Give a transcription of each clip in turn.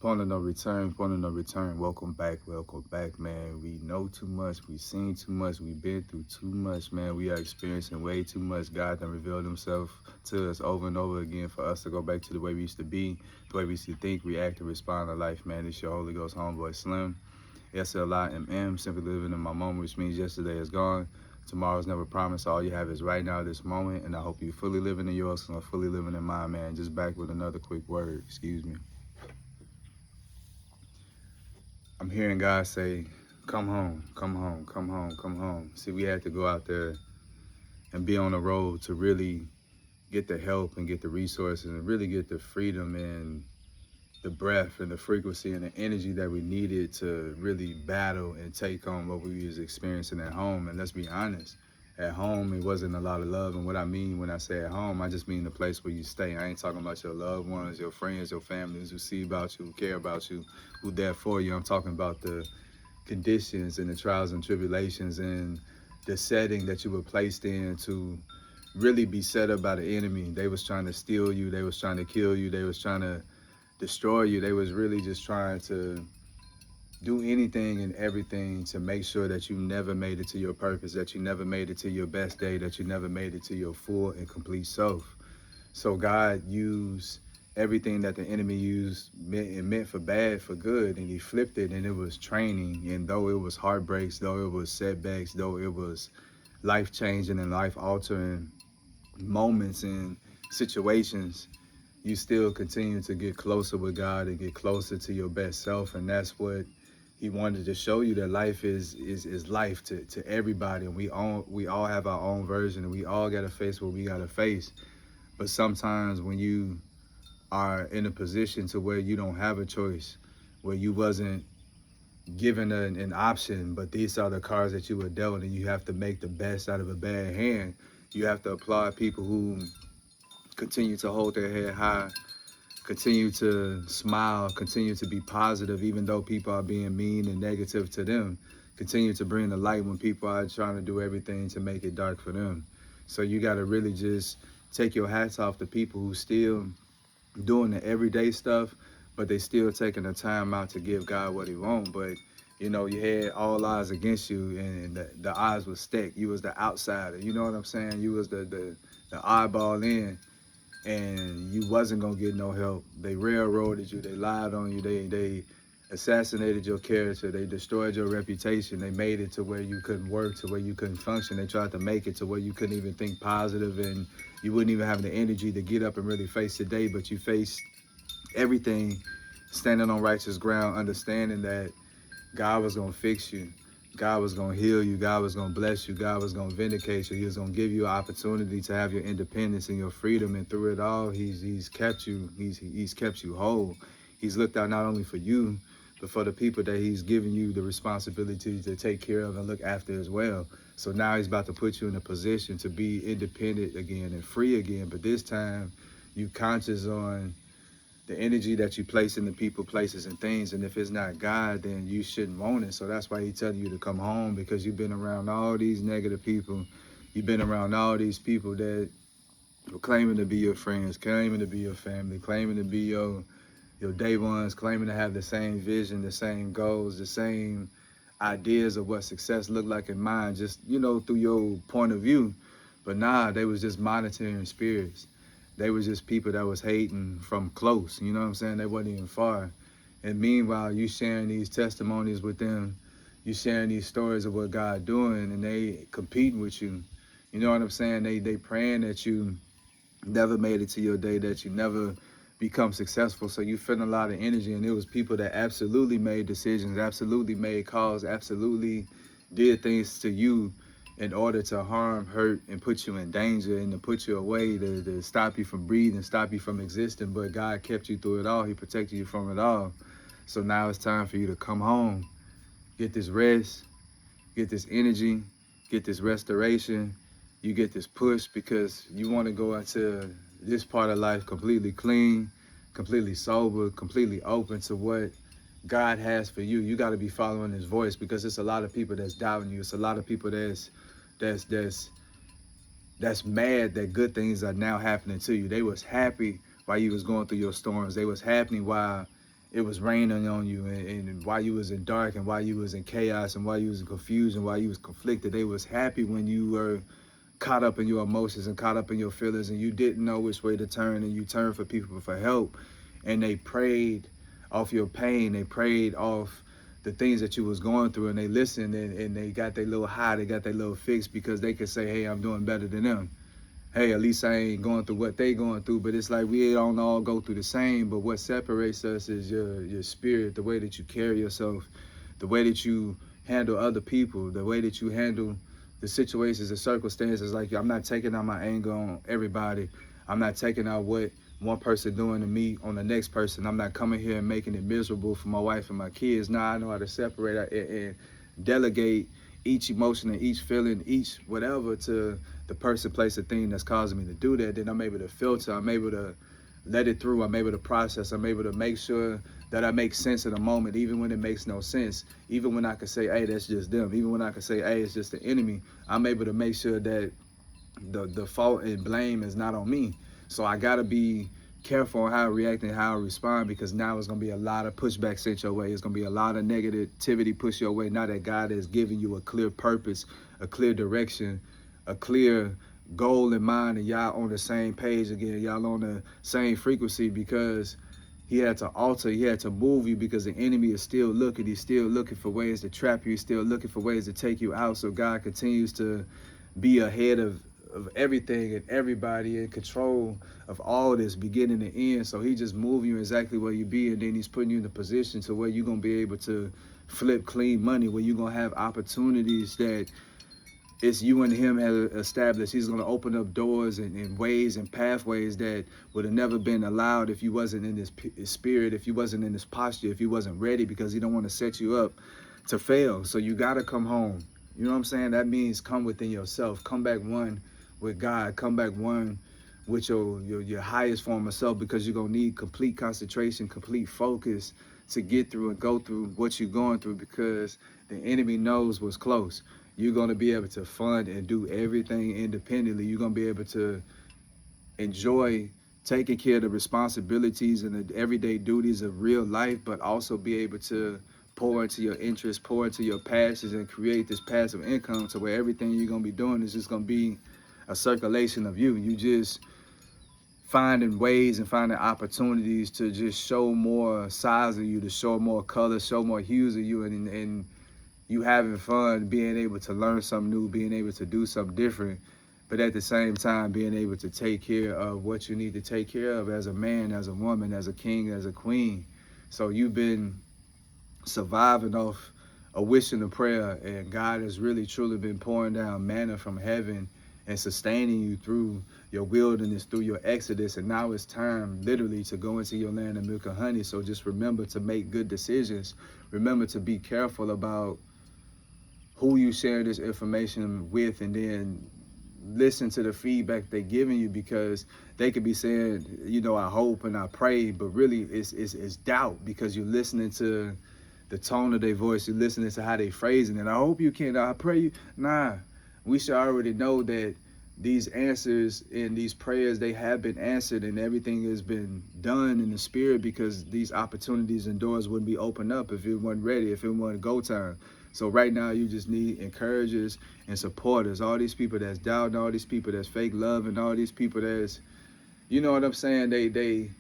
Point of no return, point of no return. Welcome back, man. We know too much, we seen too much, we been through too much, man. We are experiencing way too much. God done revealed himself to us over and over again for us to go back to the way we used to be, the way we used to think, react, and respond to life, man. It's your Holy Ghost homeboy Slim. SLIMM, simply living in my moment, which means yesterday is gone. Tomorrow's never promised. All you have is right now, this moment, and I hope you fully living in yours and I'm fully living in mine, man. Just back with another quick word, excuse me. I'm hearing God say, come home, come home, come home, come home. See, we had to go out there and be on the road to really get the help and get the resources and really get the freedom and the breath and the frequency and the energy that we needed to really battle and take on what we was experiencing at home. And let's be honest, at home it wasn't a lot of love. And what I mean when I say at home, I just mean the place where you stay. I ain't talking about your loved ones, your friends, your families who see about you, who care about you, who there for you. I'm talking about the conditions and the trials and tribulations and the setting that you were placed in to really be set up by the enemy. They was trying to steal you, they was trying to kill you, they was trying to destroy you. They was really just trying to do anything and everything to make sure that you never made it to your purpose, that you never made it to your best day, that you never made it to your full and complete self. So God used everything that the enemy used and meant for bad for good, and he flipped it, and it was training. And though it was heartbreaks, though it was setbacks, though it was life changing and life altering moments and situations, you still continue to get closer with God and get closer to your best self. And that's what he wanted to show you, that life is life to everybody. And we all have our own version, and we all gotta face what we gotta face. But sometimes when you are in a position to where you don't have a choice, where you wasn't given an option, but these are the cards that you were dealt, and you have to make the best out of a bad hand. You have to applaud people who continue to hold their head high, continue to smile, continue to be positive, even though people are being mean and negative to them. Continue to bring the light when people are trying to do everything to make it dark for them. So you got to really just take your hats off to people who still doing the everyday stuff, but they still taking the time out to give God what he wants. But you know, you had all odds against you, and the odds was stacked. You was the outsider. You know what I'm saying? You was the eyeball in, and you wasn't gonna get no help. They railroaded you, they lied on you, they assassinated your character, they destroyed your reputation, they made it to where you couldn't work, to where you couldn't function. They tried to make it to where you couldn't even think positive, and you wouldn't even have the energy to get up and really face the day. But you faced everything standing on righteous ground, understanding that God was gonna fix you. God was gonna heal you. God was gonna bless you. God was gonna vindicate you. He was gonna give you an opportunity to have your independence and your freedom. And through it all, He's kept you. He's kept you whole. He's looked out not only for you, but for the people that He's given you the responsibility to take care of and look after as well. So now He's about to put you in a position to be independent again and free again. But this time, you conscious on the energy that you place in the people, places, and things. And if it's not God, then you shouldn't want it. So that's why He's telling you to come home, because you've been around all these negative people. You've been around all these people that were claiming to be your friends, claiming to be your family, claiming to be your day ones, claiming to have the same vision, the same goals, the same ideas of what success looked like in mind, just, you know, through your point of view. But nah, they was just monitoring spirits. They was just people that was hating from close, you know what I'm saying? They wasn't even far. And meanwhile, you sharing these testimonies with them, you sharing these stories of what God doing, and they competing with you. You know what I'm saying? They praying that you never made it to your day, that you never become successful. So you feel a lot of energy, and it was people that absolutely made decisions, absolutely made calls, absolutely did things to you in order to harm, hurt, and put you in danger, and to put you away, to stop you from breathing, stop you from existing. But God kept you through it all. He protected you from it all. So now it's time for you to come home, get this rest, get this energy, get this restoration, you get this push, because you want to go into this part of life completely clean, completely sober, completely open to what God has for you. You got to be following His voice, because it's a lot of people that's doubting you. It's a lot of people that's mad that good things are now happening to you. They was happy while you was going through your storms. They was happy while it was raining on you, and while you was in dark, and while you was in chaos, and while you was in confusion, while you was conflicted, they was happy when you were caught up in your emotions and caught up in your feelings, and you didn't know which way to turn, and you turned for people for help, and they prayed off your pain, they prayed off the things that you was going through, and they listened, and they got their little high, they got their little fix, because they could say, hey, I'm doing better than them. Hey, at least I ain't going through what they going through. But it's like we don't all go through the same, but what separates us is your spirit, the way that you carry yourself, the way that you handle other people, the way that you handle the situations and circumstances. Like, I'm not taking out my anger on everybody. I'm not taking out what one person doing to me on the next person. I'm not coming here and making it miserable for my wife and my kids. Now I know how to separate and delegate each emotion and each feeling, each whatever to the person, place, or thing that's causing me to do that. Then I'm able to filter, I'm able to let it through, I'm able to process, I'm able to make sure that I make sense in the moment, even when it makes no sense. Even when I can say, hey, that's just them. Even when I can say, hey, it's just the enemy, I'm able to make sure that the fault and blame is not on me. So I gotta be careful on how I react and how I respond, because now it's gonna be a lot of pushback sent your way. It's gonna be a lot of negativity pushed your way. Now that God has given you a clear purpose, a clear direction, a clear goal in mind, and y'all on the same page again, y'all on the same frequency, because he had to alter, he had to move you, because the enemy is still looking. He's still looking for ways to trap you. He's still looking for ways to take you out. So God continues to be ahead of everything and everybody, in control of all this, beginning to end. So he just moving you exactly where you be, and then he's putting you in a position to where you're gonna be able to flip clean money, where you're gonna have opportunities that it's you and him have established. He's gonna open up doors and ways and pathways that would have never been allowed if you wasn't in this spirit, if you wasn't in this posture, if you wasn't ready, because he don't want to set you up to fail. So you gotta come home. You know what I'm saying? That means come within yourself. Come back one with God. Come back one with your highest form of self, because you're gonna need complete concentration, complete focus to get through and go through what you're going through, because the enemy knows what's close. You're gonna be able to fund and do everything independently. You're gonna be able to enjoy taking care of the responsibilities and the everyday duties of real life, but also be able to pour into your interests, pour into your passions, and create this passive income to where everything you're gonna be doing is just gonna be a circulation of you. You just finding ways and finding opportunities to just show more size of you, to show more color, show more hues of you, and you having fun, being able to learn something new, being able to do something different, but at the same time being able to take care of what you need to take care of as a man, as a woman, as a king, as a queen. So you've been surviving off a wish and a prayer, and God has really truly been pouring down manna from heaven and sustaining you through your wilderness, through your exodus. And now it's time literally to go into your land of milk and honey. So just remember to make good decisions. Remember to be careful about who you share this information with, and then listen to the feedback they're giving you, because they could be saying, you know, I hope and I pray, but really it's doubt, because you're listening to the tone of their voice, you're listening to how they phrasing it. I hope you can, I pray you. Nah, we should already know that these answers and these prayers, they have been answered, and everything has been done in the spirit, because these opportunities and doors wouldn't be opened up if it wasn't ready, if it wasn't go time. So right now you just need encouragers and supporters, all these people that's doubting, all these people that's fake love, and all these people that's, you know what I'm saying, they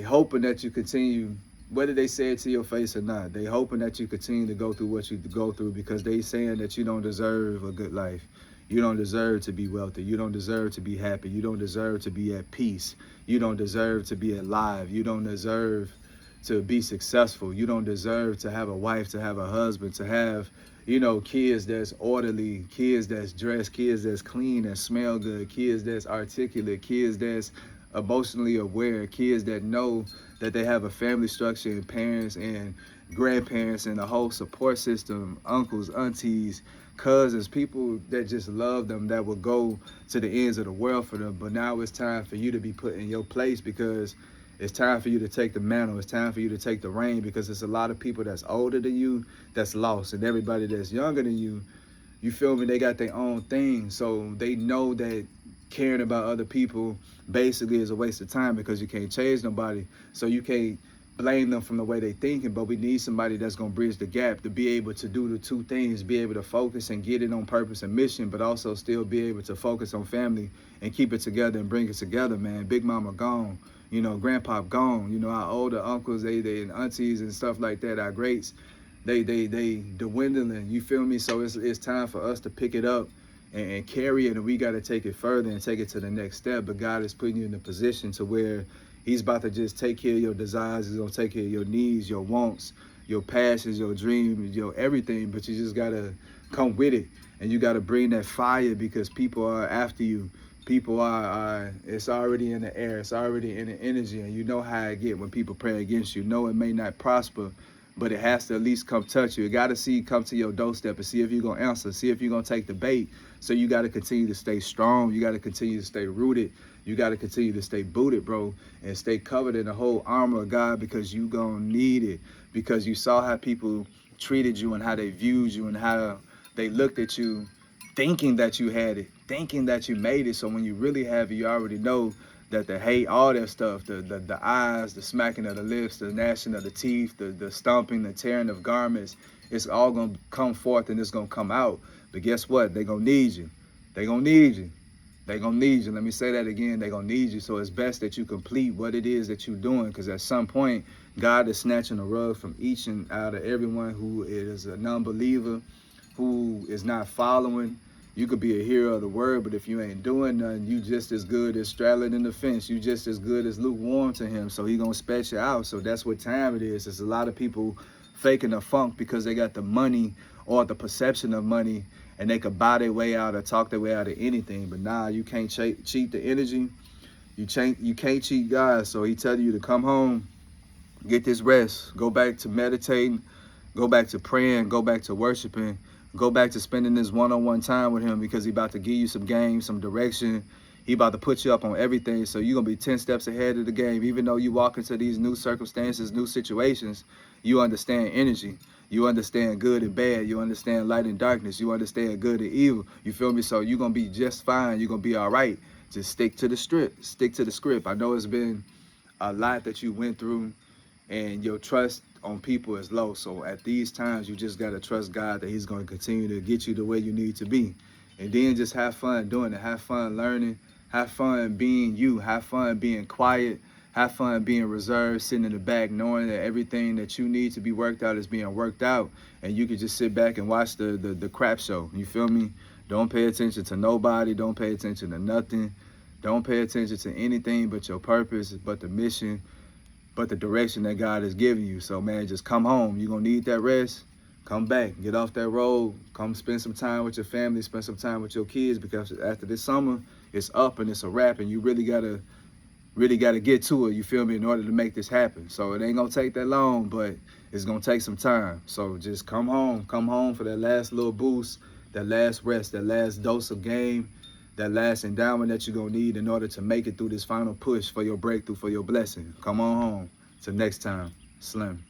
hoping that you continue, whether they say it to your face or not, they hoping that you continue to go through what you go through, because they saying that you don't deserve a good life. You don't deserve to be wealthy. You don't deserve to be happy. You don't deserve to be at peace. You don't deserve to be alive. You don't deserve to be successful. You don't deserve to have a wife, to have a husband, to have, you know, kids that's orderly, kids that's dressed, kids that's clean, that smell good, kids that's articulate, kids that's emotionally aware, kids that know that they have a family structure, and parents and grandparents and a whole support system, uncles, aunties, cousins, people that just love them, that will go to the ends of the world for them. But now it's time for you to be put in your place, because it's time for you to take the mantle. It's time for you to take the reign, because there's a lot of people that's older than you that's lost, and everybody that's younger than you feel me, they got their own thing. So they know that caring about other people basically is a waste of time, because you can't change nobody. So you can't blame them from the way they thinking, but we need somebody that's gonna bridge the gap to be able to do the two things, be able to focus and get it on purpose and mission, but also still be able to focus on family and keep it together and bring it together, man. Big mama gone, grandpa gone, our older uncles, they and aunties and stuff like that, our greats, they dwindling, you feel me? So it's time for us to pick it up and carry it, and we got to take it further and take it to the next step. But God is putting you in a position to where He's about to just take care of your desires. He's gonna take care of your needs, your wants, your passions, your dreams, your everything. But you just gotta come with it, and you gotta bring that fire, because people are after you. People are it's already in the air. It's already in the energy, and you know how it get when people pray against you. No, it may not prosper, but it has to at least come touch you. It got to come to your doorstep and see if you're going to answer, see if you're going to take the bait. So you got to continue to stay strong. You got to continue to stay rooted. You got to continue to stay booted, bro, and stay covered in the whole armor of God, because you going to need it, because you saw how people treated you and how they viewed you and how they looked at you, thinking that you had it, thinking that you made it. So when you really have it, you already know that the hate, all that stuff, the eyes, the smacking of the lips, the gnashing of the teeth, the stomping, the tearing of garments, it's all going to come forth and it's going to come out. But guess what? They're going to need you. They're going to need you. They're going to need you. Let me say that again. They're going to need you. So it's best that you complete what it is that you're doing, because at some point, God is snatching the rug from each and out of everyone who is a non-believer, who is not following. You could be a hero of the word, but if you ain't doing nothing, you just as good as straddling in the fence. You just as good as lukewarm to him. So he gonna spat you out. So that's what time it is. There's a lot of people faking the funk because they got the money or the perception of money, and they could buy their way out or talk their way out of anything. But nah, you can't cheat the energy. You can't cheat God. So he telling you to come home, get this rest, go back to meditating, go back to praying, go back to worshiping, go back to spending this one-on-one time with him, because he about to give you some game, some direction. He about to put you up on everything. So you're going to be 10 steps ahead of the game. Even though you walk into these new circumstances, new situations, you understand energy. You understand good and bad. You understand light and darkness. You understand good and evil. You feel me? So you're going to be just fine. You're going to be all right. Just stick to the script. Stick to the script. I know it's been a lot that you went through, and your trust on people is low. So at these times, you just got to trust God that he's going to continue to get you the way you need to be. And then just have fun doing it. Have fun learning. Have fun being you. Have fun being quiet. Have fun being reserved, sitting in the back, knowing that everything that you need to be worked out is being worked out. And you can just sit back and watch the crap show. You feel me? Don't pay attention to nobody. Don't pay attention to nothing. Don't pay attention to anything but your purpose, but the mission, but the direction that God has given you. So, man, just come home. You're going to need that rest. Come back. Get off that road. Come spend some time with your family. Spend some time with your kids, because after this summer, it's up and it's a wrap, and you really got to get to it, you feel me, in order to make this happen. So it ain't going to take that long, but it's going to take some time. So just come home. Come home for that last little boost, that last rest, that last dose of game, that last endowment that you're going to need in order to make it through this final push for your breakthrough, for your blessing. Come on home. Till next time, Slim.